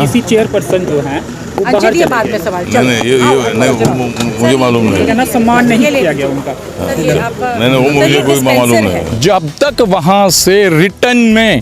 BDC chairperson जो हैं वो बाहर चले बाद गए। में सवाल मुझे मालूम नहीं। कहना सम्मान नहीं किया गया उनका। नहीं वो मुझे कोई मालूम नहीं। जब तक वहां से रिटर्न में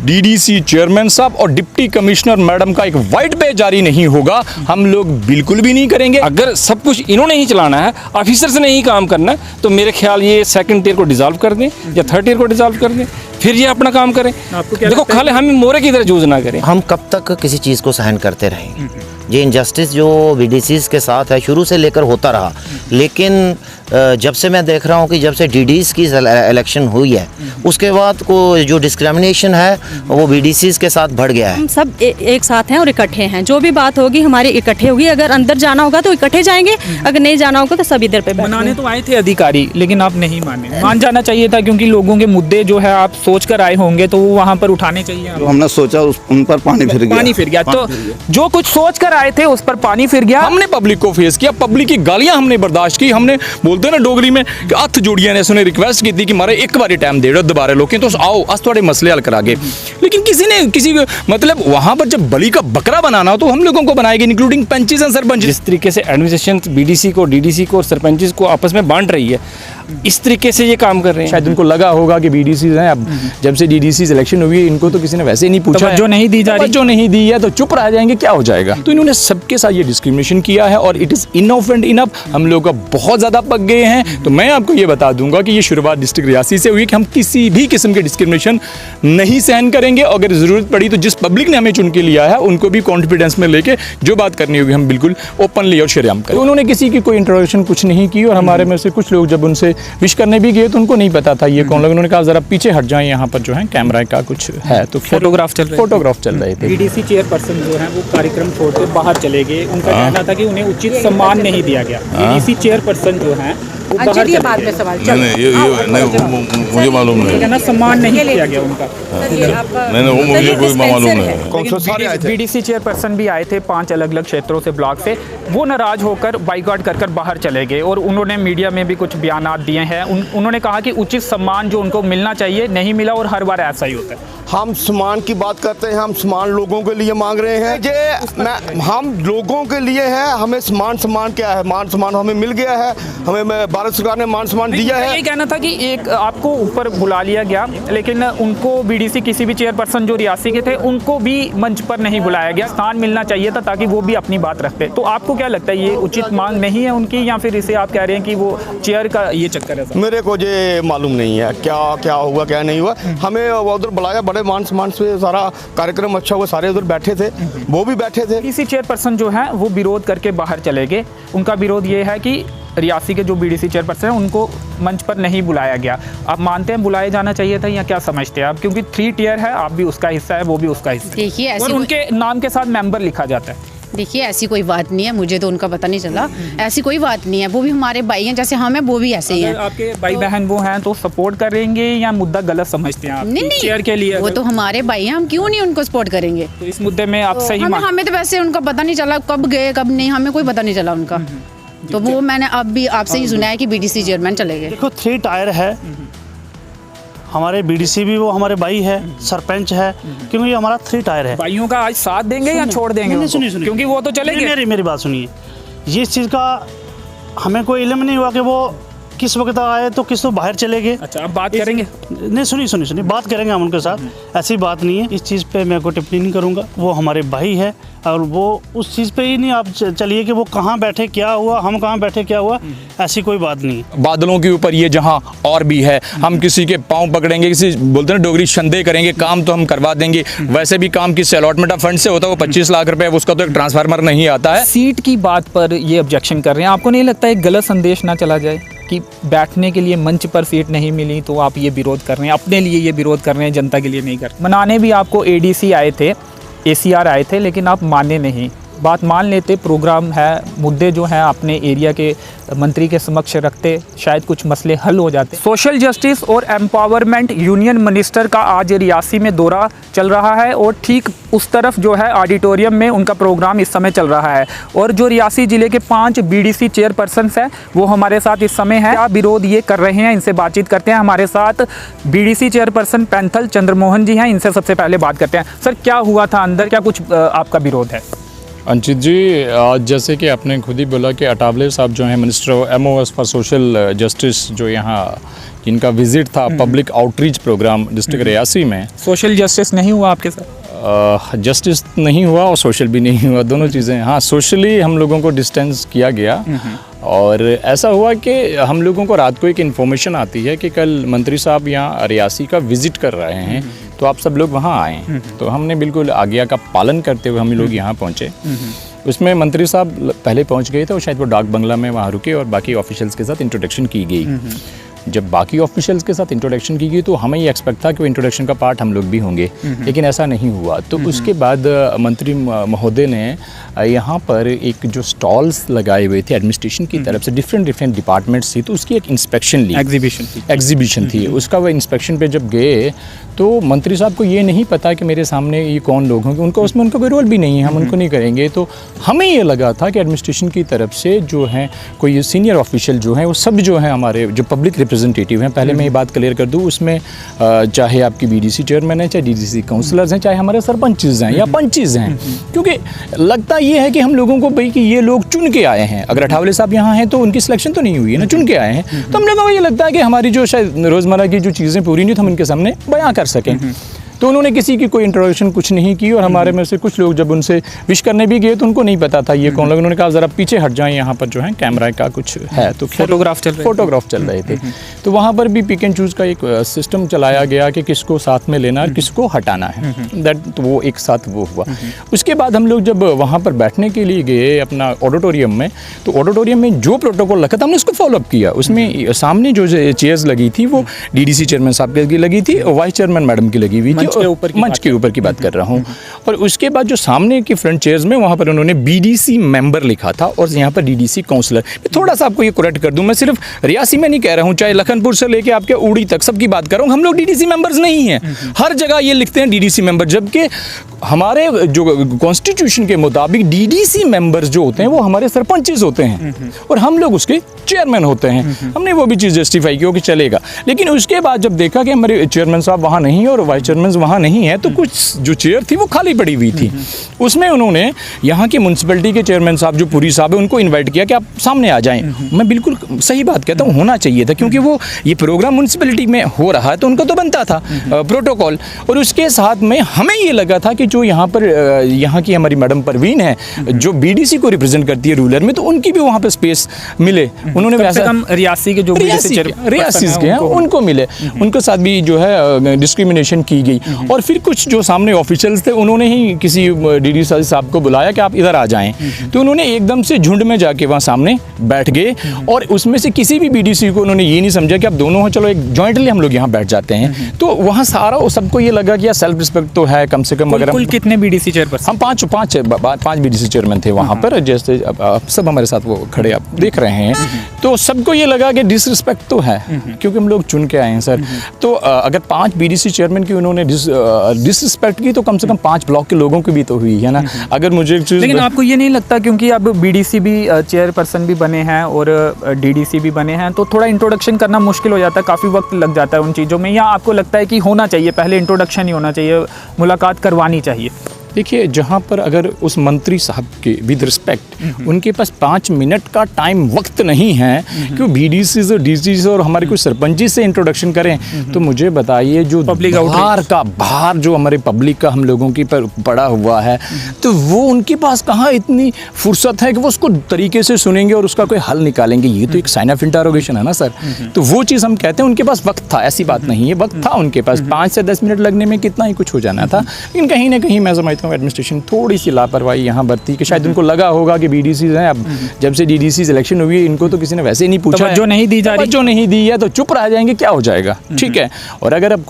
डीडीसी चेयरमैन साहब और डिप्टी कमिश्नर मैडम का एक वाइट पेज जारी नहीं होगा, हम लोग बिल्कुल भी नहीं करेंगे। अगर सब कुछ इन्होंने ही चलाना है, ऑफिसर्स ने ही काम करना है, तो मेरे ख्याल ये सेकंड टियर को डिसॉल्व कर दें या थर्ड टियर को डिसॉल्व कर दें, फिर ये अपना काम करें। देखो खाली हम मोरे की तरह यूज ना करें। हम कब तक किसी चीज़ को सहन करते रहेंगे? ये इनजस्टिस जो बीडीसीज के साथ है शुरू से लेकर होता रहा, लेकिन जब से मैं देख रहा हूँ कि जब से डीडीज की इलेक्शन हुई है उसके बाद को जो डिस्क्रिमिनेशन है वो बीडीसीज के साथ बढ़ गया है। हम सब एक साथ हैं और इकट्ठे हैं, जो भी बात होगी हमारी इकट्ठे होगी। अगर अंदर जाना होगा तो इकट्ठे जाएंगे, अगर नहीं जाना होगा तो सब इधर पे बैठेंगे। मनाने तो आए थे अधिकारी, लेकिन आप नहीं माने। मान जाना चाहिए था, क्योंकि लोगों के मुद्दे जो है आप सोच कर आए होंगे तो वो वहाँ पर उठाने चाहिए। तो हमने सोचा उन पर पानी फिर गया। तो जो कुछ सोच कर आए थे उस पर पानी फिर गया। हमने पब्लिक को फेस किया, पब्लिक की गालियां हमने बर्दाश्त की। हमने बोलते ना डोगरी में कि हथ जोड़िया ने उसने रिक्वेस्ट की थी कि मारे एक बारी टाइम दे दो दोबारा लोग तो आओ अस थोड़े मसले हल करा गए। लेकिन किसी मतलब वहां पर जब बलि का बकरा बनाना हो तो हम लोगों को बनाएगी, इंक्लूडिंग पंचेस एंड सरपंच। जिस तरीके से एडमिनिस्ट्रेशन बीडीसी को, डीडीसी को और सरपंचेस को आपस में बांट रही है, इस तरीके से ये काम कर रहे हैं। शायद उनको लगा होगा कि बीडीसी हैं, अब जब से डीडीसी इलेक्शन हुई है इनको तो किसी ने वैसे ही नहीं पूछा, जो नहीं दी जा रही, जो नहीं दी है तो चुप रह जाएंगे, क्या हो जाएगा। तो इन्होंने सबके साथ ये डिस्क्रिमिनेशन किया है और it is enough and enough. हम लोग बहुत ज्यादा पक गए हैं। तो मैं आपको ये बता दूंगा कि ये शुरुआत डिस्ट्रिक्ट रियासी से हुई कि हम किसी भी किस्म के डिस्क्रिमिनेशन नहीं सहन करेंगे। अगर जरूरत पड़ी तो जिस पब्लिक ने हमें चुन के लिया है उनको भी कॉन्फिडेंस में लेके जो बात करनी होगी हम बिल्कुल ओपनली और शरेआम करें। उन्होंने किसी की कोई इंट्रोडक्शन कुछ नहीं की और हमारे में से कुछ लोग जब उनसे विश करने भी गए तो उनको नहीं पता था ये कौन लोग। उन्होंने कहा जरा पीछे हट जाएं, यहाँ पर जो है कैमरा का कुछ है, तो फोटोग्राफ चल रहे थे। डीडीसी चेयरपर्सन जो है वो कार्यक्रम छोड़कर बाहर चले गए। उनका कहना था कि उन्हें उचित सम्मान नहीं दिया गया। डीडीसी चेयरपर्सन जो है वो बाहर चले बाद में गए। सवाल मुझे मालूम नहीं। कहना सम्मान नहीं किया गया उनका। नहीं वो मुझे कोई मालूम नहीं। बीडीसी चेयरपर्सन भी आए थे 5 अलग-अलग क्षेत्रों से, ब्लॉक से। वो नाराज होकर बाइकआउट कर बाहर चले गए और उन्होंने मीडिया में भी कुछ बयानात दिए हैं। उन्होंने कहा कि उचित सम्मान जो उनको मिलना चाहिए नहीं मिला और हर बार ऐसा ही होता है। हम सम्मान की बात करते हैं, हम सम्मान लोगों के लिए मांग रहे हैं। हम लोगों के लिए है, हमें सम्मान क्या है? मान सम्मान हमें मिल गया है, हमें भारत सरकार ने मान सम्मान दिया है। ये कहना था कि एक आपको ऊपर बुला लिया गया, लेकिन उनको बीडीसी किसी भी चेयरपर्सन जो रियासी के थे उनको भी मंच पर नहीं बुलाया गया। स्थान मिलना चाहिए था ताकि वो भी अपनी बात रखते। तो आपको क्या लगता है ये उचित मांग नहीं है उनकी, या फिर इसे आप कह रहे हैं कि वो चेयर का ये चक्कर है? मेरे को ये मालूम नहीं है क्या हुआ क्या नहीं हुआ। हमें उधर बुलाया, बड़े मान सम्मान से सारा कार्यक्रम अच्छा हुआ, सारे उधर बैठे थे, वो भी बैठे थे। डीडीसी चेयरपर्सन जो है वो विरोध करके बाहर चले गए। उनका विरोध ये है कि रियासी के जो बीडीसी चेयरपर्सन है उनको मंच पर नहीं बुलाया गया। आप मानते हैं बुलाया जाना चाहिए था या क्या समझते हैं आप? क्योंकि 3 टियर है, आप भी उसका हिस्सा है, वो भी उसका हिस्सा है। देखिए और उनके नाम के साथ मेंबर लिखा जाता है। देखिए ऐसी कोई बात नहीं है, मुझे तो उनका पता नहीं चला। ऐसी कोई बात नहीं है, वो भी हमारे भाई हैं, जैसे हम हैं वो भी ऐसे ही हैं। आपके भाई बहन वो हैं तो सपोर्ट करेंगे या मुद्दा गलत समझते हैं आप? नहीं चेयर के लिए वो तो हमारे भाई हैं, हम क्यों नहीं उनको सपोर्ट करेंगे? तो इस मुद्दे में आप सही हमें तो वैसे उनका पता नहीं चला, कब गए कब नहीं, हमें कोई पता नहीं चला उनका। तो वो मैंने अब भी आपसे ही सुना है कि बीडीसी चेयरमैन चले गए। देखो 3 टायर है, हमारे बीडीसी भी वो हमारे भाई है, सरपंच है, क्योंकि ये हमारा 3 टायर है। भाइयों का आज साथ देंगे या छोड़ देंगे? सुनिए क्योंकि वो तो चले गए। मेरी बात सुनिए, ये इस चीज़ का हमें कोई इल्म नहीं हुआ कि वो किस वक्त आए तो किस वक्त बाहर चले गए। अच्छा, आप बात करेंगे? नहीं सुनिए बात करेंगे हम उनके साथ, ऐसी बात नहीं है। इस चीज़ पे मैं कोई टिप्पणी नहीं करूँगा, वो हमारे भाई है और वो उस चीज़ पे ही नहीं आप चलिए कि वो कहाँ बैठे क्या हुआ, हम कहाँ बैठे क्या हुआ, ऐसी कोई बात नहीं है। बादलों के ऊपर ये जहाँ और भी है, हम किसी के पाँव पकड़ेंगे, किसी बोलते हैं डोगरी शंदे करेंगे, काम तो हम करवा देंगे। वैसे भी काम किस अलॉटमेंट ऑफ फंड से होता है, वो 25 लाख रुपए, उसका तो एक ट्रांसफार्मर नहीं आता है। सीट की बात पर ये ऑब्जेक्शन कर रहे हैं, आपको नहीं लगता एक गलत संदेश ना चला जाए कि बैठने के लिए मंच पर सीट नहीं मिली तो आप ये विरोध कर रहे हैं, अपने लिए ये विरोध कर रहे हैं, जनता के लिए नहीं कर रहे? मनाने भी आपको एडीसी आए थे, एसीआर आए थे, लेकिन आप माने नहीं। बात मान लेते, प्रोग्राम है, मुद्दे जो हैं अपने एरिया के मंत्री के समक्ष रखते, शायद कुछ मसले हल हो जाते। सोशल जस्टिस और एम्पावरमेंट यूनियन मिनिस्टर का आज रियासी में दौरा चल रहा है और ठीक उस तरफ जो है ऑडिटोरियम में उनका प्रोग्राम इस समय चल रहा है। और जो रियासी ज़िले के 5 बीडीसी चेयरपर्सन्स हैं वो हमारे साथ इस समय हैं। क्या विरोध ये कर रहे हैं, इनसे बातचीत करते हैं। हमारे साथ बीडीसी चेयरपर्सन पैंथल चंद्रमोहन जी हैं, इनसे सबसे पहले बात करते हैं। सर, क्या हुआ था अंदर, क्या कुछ आपका विरोध है? अंचित जी, आज जैसे कि आपने खुद ही बोला कि अटावले साहब जो हैं minister MOS for social justice, जो यहाँ जिनका विजिट था public outreach programme district Reasi में, सोशल जस्टिस नहीं हुआ आपके साथ? जस्टिस नहीं हुआ और सोशल भी नहीं हुआ, दोनों चीज़ें। हाँ, सोशली हम लोगों को डिस्टेंस किया गया और ऐसा हुआ कि हम लोगों को रात को एक इन्फॉर्मेशन आती है कि कल मंत्री साहब यहाँ रियासी का विज़िट कर रहे हैं, तो आप सब लोग वहाँ आएँ। तो हमने बिल्कुल आज्ञा का पालन करते हुए हम लोग यहाँ पहुँचे। उसमें मंत्री साहब पहले पहुँच गए थे और शायद वो डाक बंगला में वहाँ रुके और बाकी ऑफिशियल्स के साथ इंट्रोडक्शन की गई। जब बाकी ऑफिशियल्स के साथ इंट्रोडक्शन की गई तो हमें ये एक्सपेक्ट था कि वो इंट्रोडक्शन का पार्ट हम लोग भी होंगे, लेकिन ऐसा नहीं हुआ। तो उसके बाद मंत्री महोदय ने यहाँ पर एक जो स्टॉल्स लगाए हुए थे एडमिनिस्ट्रेशन की तरफ से, डिफरेंट डिपार्टमेंट्स थी, तो उसकी एक इंस्पेक्शन ली, एग्जीबिशन थी। उसका वो इंस्पेक्शन पे जब गए तो मंत्री साहब को ये नहीं पता कि मेरे सामने ये कौन लोग होंगे, उनको उसमें उनका कोई रोल भी नहीं है, हम उनको नहीं करेंगे। तो हमें ये लगा था कि एडमिनिस्ट्रेशन की तरफ से जो है कोई सीनियर ऑफिशियल जो हैं वो सब जो हैं हमारे जो पब्लिक रिप्रेजेंटेटिव हैं, पहले मैं ये बात क्लियर कर दूँ, उसमें चाहे आपकी बीडीसी चेयरमैन है, चाहे डीडीसी काउंसलर्स हैं, चाहे हमारे सरपंचेस हैं या पंचेस हैं, क्योंकि लगता ये है कि हम लोगों को भाई कि ये लोग चुन के आए हैं। अगर अठावले साहब यहाँ हैं तो उनकी सिलेक्शन तो नहीं हुई है ना, चुन के आए हैं। तो हम लोगों को ये लगता है कि हमारी जो शायद रोज़मर्रा की जो चीज़ें पूरी नहीं, तो हम इनके सामने बयां कर सकें। तो उन्होंने किसी की कोई इंट्रोडक्शन कुछ नहीं की और हमारे में से कुछ लोग जब उनसे विश करने भी गए तो उनको नहीं पता था ये कौन लोग। उन्होंने कहा ज़रा पीछे हट जाएं, यहाँ पर जो है कैमरा का कुछ है, तो फोटोग्राफ चल रहे थे। तो वहाँ पर भी पिक एंड चूज़ का एक सिस्टम चलाया गया कि किसको साथ में लेना और किसको हटाना है, तो वो एक साथ वो हुआ। उसके बाद हम लोग जब वहाँ पर बैठने के लिए गए अपना ऑडिटोरियम में, तो ऑडिटोरियम में जो प्रोटोकॉल रखा था हमने उसको फॉलोअप किया। उसमें सामने जो चेयर्स लगी थी वो डीडीसी चेयरमैन साहब की लगी थी, वाइस चेयरमैन मैडम की लगी हुई थी, मंच के ऊपर की बात कर रहा हूँ। और उसके बाद जो सामने की फ्रंट चेयर्स में वहाँ पर उन्होंने बीडीसी मेंबर लिखा था और यहाँ पर डीडीसी काउंसलर। थोड़ा सा आपको ये करेक्ट कर दूँ, मैं सिर्फ रियासी में नहीं कह रहा हूँ, चाहे लखनपुर से लेके आपके उड़ी तक सबकी बात कर रहा हूँ, हम लोग डीडीसी मेंबर्स नहीं हैं। हर जगह ये लिखते हैं डीडीसी मेंबर, जबकि हमारे जो कॉन्स्टिट्यूशन के मुताबिक डीडीसी मेंबर्स जो होते हैं वो हमारे सरपंचेस होते हैं और हम लोग उसके चेयरमैन होते हैं। हमने वो भी चीज़ जस्टिफाई की कि चलेगा, लेकिन उसके बाद जब देखा कि हमारे चेयरमैन साहब वहाँ नहीं है और वाइस चेयरमैन वहाँ नहीं है, तो कुछ जो चेयर थी वो खाली पड़ी हुई थी। उसमें उन्होंने यहाँ के म्यूनसिपैलिटी के चेयरमैन साहब जो पुरी साहब है उनको इन्वाइट किया कि आप सामने आ जाएं। मैं बिल्कुल सही बात कहता हूँ, होना चाहिए था, क्योंकि वो ये प्रोग्राम म्यूनसिपैलिटी में हो रहा है तो उनको तो बनता था प्रोटोकॉल। और उसके साथ में हमें ये लगा था कि जो यहाँ पर यहाँ की हमारी मैडम परवीन है जो बीडीसी को रिप्रेजेंट करती है रूरल में, तो उनकी भी वहाँ पर स्पेस मिले। उन्होंने वैसे रियासी के जो रियासी के हैं उनको मिले, उनके साथ भी जो है डिस्क्रिमिनेशन की गई। और फिर कुछ जो सामने ऑफिशियल्स थे उन्होंने ही किसी डीडीसी साहब को बुलाया कि आप इधर आ जाएं, तो उन्होंने एकदम से झुंड में जाके वहाँ सामने बैठ गए और उसमें से किसी भी बीडीसी को उन्होंने ये नहीं समझा कि आप दोनों हो, चलो एक जॉइंटली हम लोग यहाँ बैठ जाते हैं। तो वहाँ सारा सबको ये लगा कि यार सेल्फ रिस्पेक्ट तो है कम से कम। अगर कुल कितने बीडीसी चेयरपर्सन? हम पाँच बीडीसी चेयरमैन थे वहाँ पर, जैसे सब हमारे साथ वो खड़े आप देख रहे हैं। तो सबको ये लगा कि डिसरिस्पेक्ट तो है क्योंकि हम लोग चुन के आए हैं सर। तो अगर 5 बीडीसी चेयरमैन की उन्होंने डिसरिस्पेक्ट की तो कम से कम 5 ब्लॉक के लोगों की भी तो हुई है ना। अगर मुझे लेकिन आपको ये नहीं लगता, क्योंकि अब बीडीसी भी चेयरपर्सन भी बने हैं और डीडीसी भी बने हैं, तो थोड़ा इंट्रोडक्शन करना मुश्किल हो जाता है, काफ़ी वक्त लग जाता है उन चीज़ों में, या आपको लगता है कि होना चाहिए पहले इंट्रोडक्शन ही होना चाहिए, मुलाकात करवानी चाहिए? देखिए, जहाँ पर अगर उस मंत्री साहब के विद रिस्पेक्ट उनके पास 5 मिनट का टाइम वक्त नहीं है कि वो बीडीसी और डीसी और हमारे कुछ सरपंची से इंट्रोडक्शन करें, तो मुझे बताइए जो पब्लिक बाहर जो हमारे पब्लिक का हम लोगों की पर पड़ा हुआ है, तो वो उनके पास कहाँ इतनी फुर्सत है कि वो उसको तरीके से सुनेंगे और उसका कोई हल निकालेंगे। ये तो एक साइन ऑफ इंटरोगेशन है ना सर। तो वो चीज़ हम कहते हैं उनके पास वक्त था, ऐसी बात नहीं है, वक्त था उनके पास। 5 से 10 मिनट लगने में कितना ही कुछ हो जाना था, लेकिन कहीं ना कहीं मैं समझता मानता हूँ एडमिनिस्ट्रेशन थोड़ी सी लापरवाही यहाँ बरती कि शायद उनको लगा होगा कि बीडीसीज हैं, अब जब से डीडीसीज इलेक्शन हुई है इनको तो किसी ने वैसे ही नहीं पूछा, तवज्जो नहीं दी जा रही, जो नहीं दी है तो चुप रह जाएंगे, क्या हो जाएगा, ठीक है। और अगर अब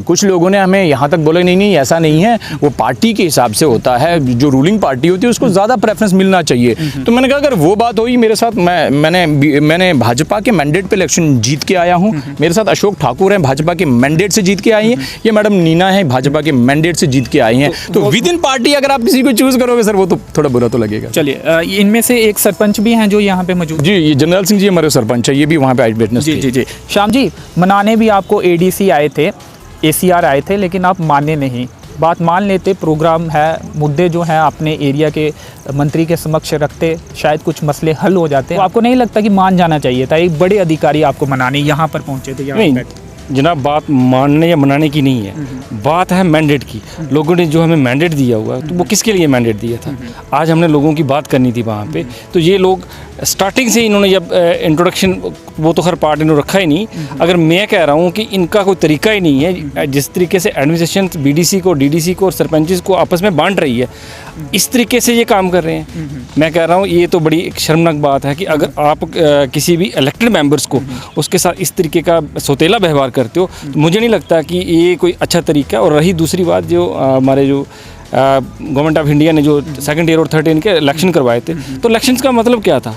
कुछ लोगों ने हमें यहाँ तक बोला नहीं ऐसा नहीं है, वो पार्टी के हिसाब से होता है, जो रूलिंग पार्टी होती है उसको ज़्यादा प्रेफरेंस मिलना चाहिए। तो मैंने कहा अगर वो बात हुई मेरे साथ, मैंने भाजपा के मैंडेट पे इलेक्शन जीत के आया हूँ, मेरे साथ अशोक ठाकुर हैं भाजपा के मैंडेट से जीत के आई हैं, ये मैडम नीना है भाजपा के मैंडेट से जीत के आई हैं। तो विद इन पार्टी अगर आप किसी को चूज करोगे सर वो तो थोड़ा बुरा तो लगेगा। चलिए, इनमें से एक सरपंच भी हैं जो यहाँ पे मौजूद। जी, ये जनरल सिंह जी हमारे सरपंच है, ये भी वहाँ पे विटनेस थे। जी। श्याम जी, मनाने भी आपको एडीसी आए थे, एसीआर आए थे, लेकिन आप माने नहीं। बात मान लेते, प्रोग्राम है, मुद्दे जो हैं अपने एरिया के मंत्री के समक्ष रखते, शायद कुछ मसले हल हो जाते। तो आपको नहीं लगता कि मान जाना चाहिए था? एक बड़े अधिकारी आपको मनाने यहाँ पर पहुँचे थे। नहीं जनाब, बात मानने या मनाने की नहीं है, बात है मैंडेट की। लोगों ने जो हमें मैंडेट दिया हुआ है तो वो किसके लिए मैंडेट दिया था? आज हमने लोगों की बात करनी थी वहाँ पे, तो ये लोग स्टार्टिंग से इन्होंने जब इंट्रोडक्शन, वो तो हर पार्टी ने रखा ही नहीं। अगर मैं कह रहा हूँ कि इनका कोई तरीका ही नहीं है, जिस तरीके से एडमिनिस्ट्रेशन बीडीसी को, डीडीसी को और सरपंचेस को आपस में बांट रही है, इस तरीके से ये काम कर रहे हैं। मैं कह रहा हूँ ये तो बड़ी एक शर्मनाक बात है कि अगर आप किसी भी इलेक्टेड मेंबर्स को उसके साथ इस तरीके का सौतेला व्यवहार करते हो, तो मुझे नहीं लगता कि ये कोई अच्छा तरीका है। और रही दूसरी बात, जो हमारे जो गवर्नमेंट ऑफ इंडिया ने जो सेकंड ईयर और थर्ड ईयर के इलेक्शन करवाए थे, तो इलेक्शंस का मतलब क्या था?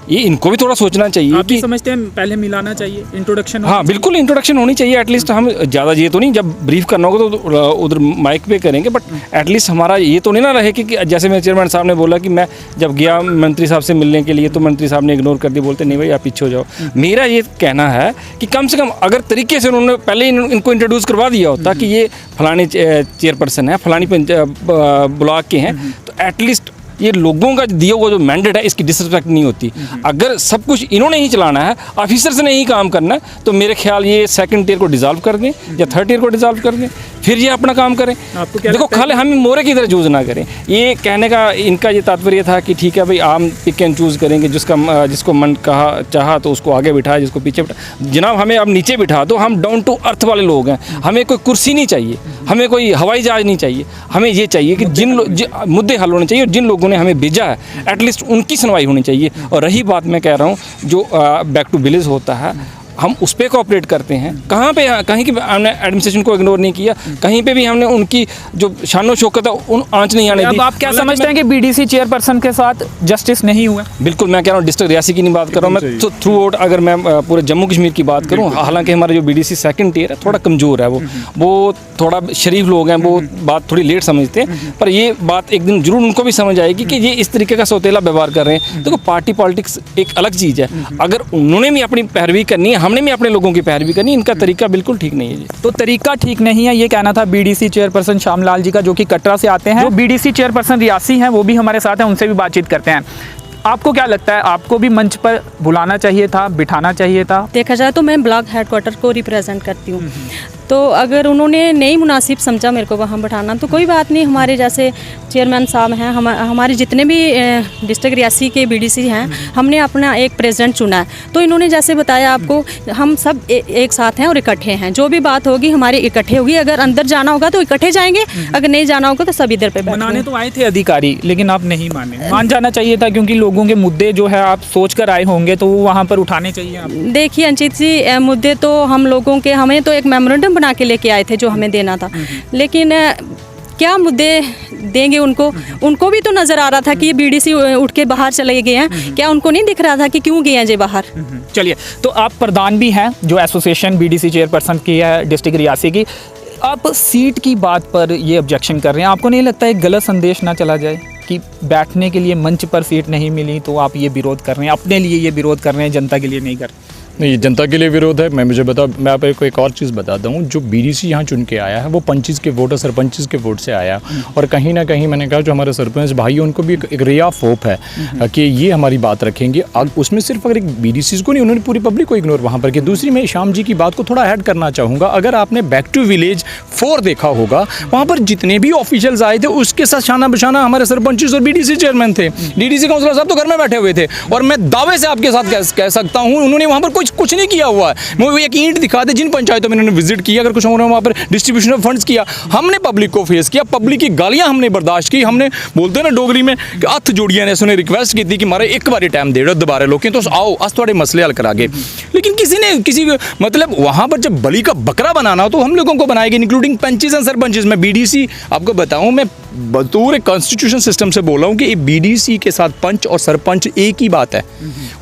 ये इनको भी थोड़ा सोचना चाहिए। आप भी समझते हैं पहले मिलाना चाहिए, इंट्रोडक्शन? हाँ बिल्कुल, इंट्रोडक्शन होनी चाहिए एटलीस्ट। हम ज़्यादा ये तो नहीं, जब ब्रीफ करना होगा तो उधर माइक पे करेंगे, बट एटलीस्ट हमारा ये तो नहीं ना रहे कि जैसे मेरे चेयरमैन साहब ने बोला कि मैं जब गया मंत्री साहब से मिलने के लिए तो मंत्री साहब ने इग्नोर कर दिया, बोलते नहीं भाई आप पीछे हो जाओ। मेरा ये कहना है कि कम से कम अगर तरीके से उन्होंने पहले इनको इंट्रोड्यूस करवा दिया होता कि ये फलानी चेयरपर्सन है, फलानी ब्लॉक के हैं, तो एटलीस्ट ये लोगों का दिया हुआ जो मैंडेट है इसकी डिसरिस्पेक्ट नहीं होती। अगर सब कुछ इन्होंने ही चलाना है, ऑफिसर्स ने ही काम करना है, तो मेरे ख्याल ये सेकंड ईयर को डिसॉल्व कर दें या थर्ड ईयर को डिसॉल्व कर दें, फिर ये अपना काम करें। देखो खाली हम मोरे की तरह चूज़ ना करें। ये कहने का इनका ये तात्पर्य था कि ठीक है भाई हम पिक एंड चूज़ करेंगे, जिसको मन कहा चाहा तो उसको आगे बिठाया, जिसको पीछे बिठा। जनाब हमें अब नीचे बिठा दो, हम डाउन टू अर्थ वाले लोग हैं, हमें कोई कुर्सी नहीं चाहिए, हमें कोई हवाई जहाज नहीं चाहिए, हमें ये चाहिए कि जिन मुद्दे हल होने चाहिए और जिन लोगों ने हमें भेजा है एटलीस्ट उनकी सुनवाई होनी चाहिए। और रही बात मैं कह रहा हूँ जो बैक टू विलेज होता है, हम उस पर कोऑपरेट करते हैं। कहाँ पे कहीं की हमने एडमिनिस्ट्रेशन को इग्नोर नहीं किया, कहीं पे भी हमने उनकी जो शानो शौकत है उन आंच नहीं आने दी। अब आप क्या समझते हैं कि बीडीसी चेयरपर्सन के साथ जस्टिस नहीं हुआ? बिल्कुल, मैं कह रहा हूँ डिस्ट्रिक्ट रियासी की नहीं बात कर रहा हूँ मैं, तो थ्रू आउट अगर मैं पूरे जम्मू कश्मीर की बात करूँ, हालांकि हमारे जो बीडीसी सेकंड टीयर है थोड़ा कमज़ोर है, वो थोड़ा शरीफ लोग हैं, वो बात थोड़ी लेट समझते हैं, पर ये बात एक दिन जरूर उनको भी समझ आएगी कि ये इस तरीके का सौतेला व्यवहार कर रहे हैं। देखो पार्टी पॉलिटिक्स एक अलग चीज़ है, अगर उन्होंने भी अपनी पैरवी करनी है, हमने भी अपने लोगों की पैरवी करनी, इनका तरीका बिल्कुल ठीक नहीं है जी। तो तरीका ठीक नहीं है, ये कहना था बीडीसी चेयरपर्सन श्यामलाल जी का, जो कि कटरा से आते हैं। जो बीडीसी चेयरपर्सन रियासी हैं वो भी हमारे साथ हैं, उनसे भी बातचीत करते हैं। आपको क्या लगता है, आपको भी मंच पर बुलाना चाहिए था, बिठाना चाहिए था? देखा जाए तो मैं ब्लॉक हेडक्वार्टर को रिप्रेजेंट करती हूँ, तो अगर उन्होंने नहीं मुनासिब समझा मेरे को वहाँ बैठाना तो कोई बात नहीं। हमारे जैसे चेयरमैन साहब हैं, हमारे जितने भी डिस्ट्रिक्ट रियासी के बीडीसी हैं, हमने अपना एक प्रेसिडेंट चुना है, तो इन्होंने जैसे बताया आपको, हम सब एक साथ हैं और इकट्ठे हैं। जो भी बात होगी हमारी इकट्ठे होगी, अगर अंदर जाना होगा तो इकट्ठे जाएंगे, अगर नहीं जाना होगा तो सब इधर पे बैठेंगे। मनाने तो आए थे अधिकारी, लेकिन आप नहीं माने। मान जाना चाहिए था, क्योंकि लोगों के मुद्दे जो है आप सोच कर आए होंगे तो वो वहाँ पर उठाने चाहिए आप। देखिए अंचित जी, मुद्दे तो हम लोगों के, हमें तो एक मेमोरेंडम बना के लेके आए थे जो हमें देना था, लेकिन क्या मुद्दे देंगे उनको भी तो नज़र आ रहा था कि ये बीडीसी उठ के बाहर चले गए हैं, क्या उनको नहीं दिख रहा था कि क्यों गए हैं जे बाहर? चलिए, तो आप प्रधान भी हैं जो एसोसिएशन बीडीसी चेयरपर्सन की है डिस्ट्रिक्ट रियासी की, आप सीट की बात पर ये ऑब्जेक्शन कर रहे हैं। आपको नहीं लगता एक गलत संदेश ना चला जाए कि बैठने के लिए मंच पर सीट नहीं मिली तो आप ये विरोध कर रहे हैं, अपने लिए ये विरोध कर रहे हैं, जनता के लिए नहीं कर रहे? नहीं, जनता के लिए विरोध है। मैं आपको एक और चीज़ बताता हूँ, जो बीडीसी यहाँ चुन के आया है वो पंचेस के वोट और सरपंचेस के वोट से आया, और कहीं ना कहीं मैंने कहा जो हमारे सरपंच भाई हैं उनको भी एक रे ऑफ होप है कि ये हमारी बात रखेंगे। उसमें सिर्फ अगर एक बीडीसी को नहीं, उन्होंने पूरी पब्लिक को इग्नोर वहाँ पर किया। दूसरी मैं श्याम जी की बात को थोड़ा ऐड करना चाहूँगा, अगर आपने बैक टू विलेज 4 देखा होगा, वहाँ पर जितने भी ऑफिशियल्स आए थे उसके साथ शाना बशाना हमारे सरपंचेस और बीडीसी चेयरमैन थे। डीडीसी काउंसलर साहब तो घर में बैठे हुए थे, और मैं दावे से आपके साथ कह सकता हूँ उन्होंने वहाँ पर कोई कुछ नहीं किया हुआ है। वो एक ईंट दिखा दे जिन पंचायतों में इन्होंने विजिट किया, अगर कुछ उन्होंने वहाँ पर डिस्ट्रीब्यूशन ऑफ फंड्स किया, हमने पब्लिक को फेस किया, पब्लिक की गालियाँ हमने बर्दाश्त की, हमने बोलते हैं ना डोगरी में कि हथ जोड़िया ने उन्हें रिक्वेस्ट की थी कि मारे एक बार टाइम दे दो दोबारा लोग तो आओ अस थोड़े मसले हल करा गए। लेकिन किसी मतलब वहाँ पर जब बलि का बकरा बनाना हो तो हम लोगों को बनाएगी, इंक्लूडिंग पंचेस एंड सरपंचेस। मैं बीडीसी आपको बताऊं, मैं बतौर कॉन्स्टिट्यूशन सिस्टम से बोल रहा हूं कि बीडीसी के साथ पंच और सरपंच एक ही बात है,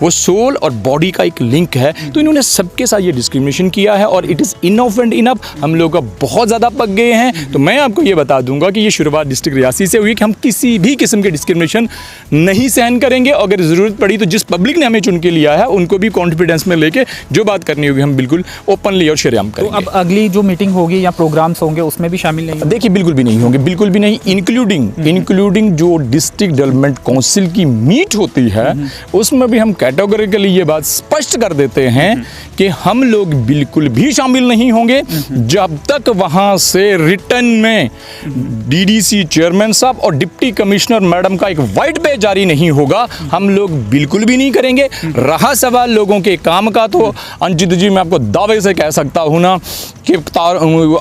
वो सोल और बॉडी का एक लिंक है। तो इन्होंने सबके साथ ये डिस्क्रिमिनेशन किया है और it is enough and enough, हम लोग बहुत ज़्यादा पक गए हैं। तो मैं आपको ये बता दूंगा कि ये शुरुआत डिस्ट्रिक्ट रियासी से हुई कि हम किसी भी किस्म के डिस्क्रिमिनेशन नहीं सहन करेंगे। अगर ज़रूरत पड़ी तो जिस पब्लिक ने हमें चुन के लिया है उनको भी कॉन्फिडेंस में लेके जो बात करनी होगी हम बिल्कुल ओपनली और शेरेआम करेंगे। तो अब अगली जो मीटिंग होगी या प्रोग्राम्स होंगे उसमें भी शामिल नहीं? देखिए बिल्कुल भी नहीं होंगे, बिल्कुल भी नहीं। इंक्लूडिंग जो डिस्ट्रिक्ट डेवलपमेंट काउंसिल की मीट होती है उसमें भी हम कैटेगोरिकली ये बात स्पष्ट कर देते हैं कि हम लोग बिल्कुल भी शामिल नहीं होंगे जब तक वहां से रिटर्न में डीडीसी चेयरमैन साहब और डिप्टी कमिश्नर मैडम का एक वाइट पेज जारी नहीं होगा, हम लोग बिल्कुल भी नहीं करेंगे। रहा सवाल लोगों के काम का, तो अंजित जी मैं आपको दावे से कह सकता हूँ ना कि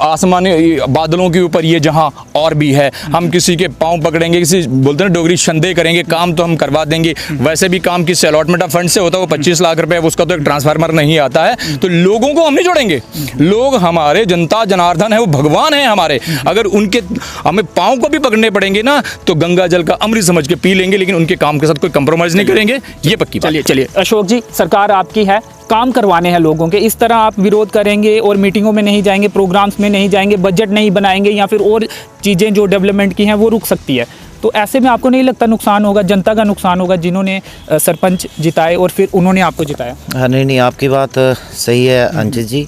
आसमानी बादलों के ऊपर ये जहाँ और भी है, हम किसी के पाँव पकड़ेंगे, किसी बोलते हैं डोगरी शंदे करेंगे, काम तो हम करवा देंगे। वैसे भी काम किस अलॉटमेंट ऑफ फंड से होता है, वो 25 लाख रुपए, उसका तो एक ट्रांसफार्मर नहीं आता है। तो लोगों को हम नहीं जोड़ेंगे, लोग हमारे जनता जनार्दन है, वो भगवान है हमारे। अगर उनके हमें पाँव को भी पकड़ने पड़ेंगे ना तो गंगा जल का अमृत समझ के पी लेंगे, लेकिन उनके काम के साथ कोई कंप्रोमाइज नहीं करेंगे, ये पक्की बात। चलिए अशोक जी, सरकार आपकी है, काम करवाने हैं लोगों के, इस तरह आप विरोध करेंगे और मीटिंगों में नहीं जाएंगे, प्रोग्राम्स में नहीं जाएंगे, बजट नहीं बनाएंगे या फिर और चीज़ें जो डेवलपमेंट की हैं वो रुक सकती है, तो ऐसे में आपको नहीं लगता नुकसान होगा, जनता का नुकसान होगा जिन्होंने सरपंच जिताए और फिर उन्होंने आपको जिताया? हाँ, नहीं, आपकी बात सही है अंजित जी।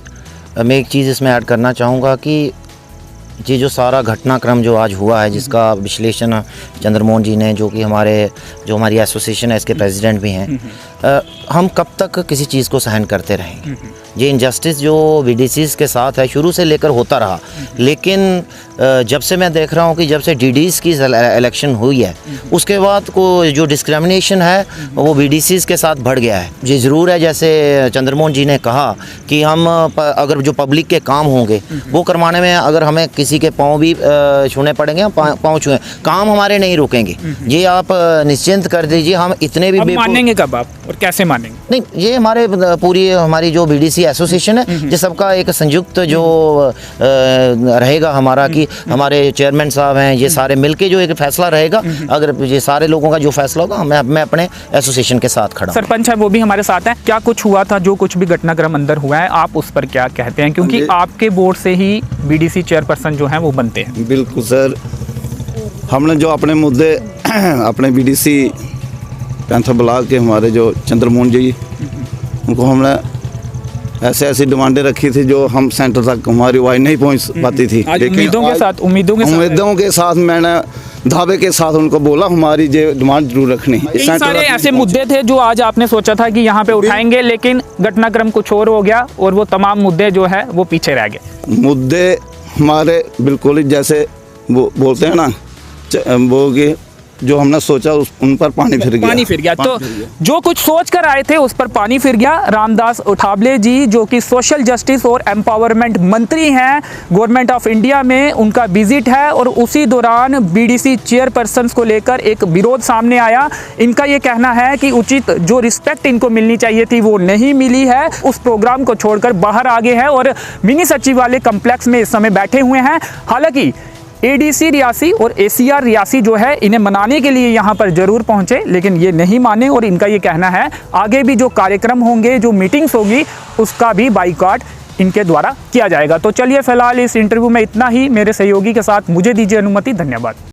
मैं एक चीज़ इसमें ऐड करना चाहूँगा कि ये जो सारा घटनाक्रम जो आज हुआ है, जिसका विश्लेषण चंद्रमोहन जी ने, जो कि हमारी एसोसिएशन है इसके प्रेसिडेंट भी हैं, हम कब तक किसी चीज़ को सहन करते रहेंगे? ये इनजस्टिस जो बीडीसीज़ के साथ है शुरू से लेकर होता रहा, लेकिन जब से मैं देख रहा हूँ कि जब से डीडीज़ की इलेक्शन हुई है उसके बाद को जो डिस्क्रिमिनेशन है वो बीडीसीज़ के साथ बढ़ गया है। ये ज़रूर है, जैसे चंद्रमोहन जी ने कहा कि हम अगर जो पब्लिक के काम होंगे वो करवाने में अगर हमें किसी के पाँव भी छूने पड़ेंगे, हम पाँव छुए, काम हमारे नहीं रुकेंगे। ये आप निश्चिंत कर दीजिए। हम इतने भी मानेंगे कब आप और कैसे मानेंगे? नहीं, ये हमारी जो बीडीसी एसोसिएशन है, ये सबका एक संयुक्त जो रहेगा हमारा, कि हमारे चेयरमैन साहब हैं, ये सारे मिलके जो एक फैसला रहेगा, अगर ये सारे लोगों का जो फैसला होगा, मैं अपने एसोसिएशन के साथ खड़ा। सरपंच है वो भी हमारे साथ हैं। क्या कुछ हुआ था, जो कुछ भी घटनाक्रम अंदर हुआ है, आप उस पर क्या कहते हैं? क्योंकि आपके बोर्ड से ही बीडीसी चेयरपर्सन जो हैं वो बनते हैं। बिल्कुल सर, हमने जो अपने मुद्दे अपने बीडीसी पैंथर ब्लॉक के हमारे जो चंद्रमोहन जी, उनको हमने ऐसी डिमांडें रखी थी जो हम सेंटर तक हमारी आवाज़ नहीं पहुंच पाती थी। उम्मीदों के साथ मैंने दावे के साथ उनको बोला हमारी ये डिमांड जरूर रखनी। सारे ऐसे मुद्दे थे जो आज आपने सोचा था कि यहाँ पे उठाएंगे, लेकिन घटनाक्रम कुछ और हो गया और वो तमाम मुद्दे जो है वो पीछे रह गए। मुद्दे हमारे बिल्कुल जैसे वो बोलते हैं ना, वो कि जो हमने सोचा उन पर पानी फिर गया। तो जो कुछ सोच कर आए थे उस पर पानी फिर गया। रामदास उठावले जी, जो कि सोशल जस्टिस और एम्पावरमेंट मंत्री हैं गवर्नमेंट ऑफ इंडिया में, उनका विजिट है और उसी दौरान बीडीसी चेयरपर्सन को लेकर एक विरोध सामने आया। इनका ये कहना है कि उचित जो रिस्पेक्ट इनको मिलनी चाहिए थी वो नहीं मिली है, उस प्रोग्राम को छोड़कर बाहर आ गए हैं और मिनी सचिवालय कम्प्लेक्स में इस समय बैठे हुए हैं। हालांकि एडीसी रियासी और एसीआर रियासी जो है इन्हें मनाने के लिए यहाँ पर जरूर पहुँचे, लेकिन ये नहीं माने और इनका ये कहना है आगे भी जो कार्यक्रम होंगे, जो मीटिंग्स होगी, उसका भी बाइकआउट इनके द्वारा किया जाएगा। तो चलिए फिलहाल इस इंटरव्यू में इतना ही। मेरे सहयोगी के साथ मुझे दीजिए अनुमति। धन्यवाद।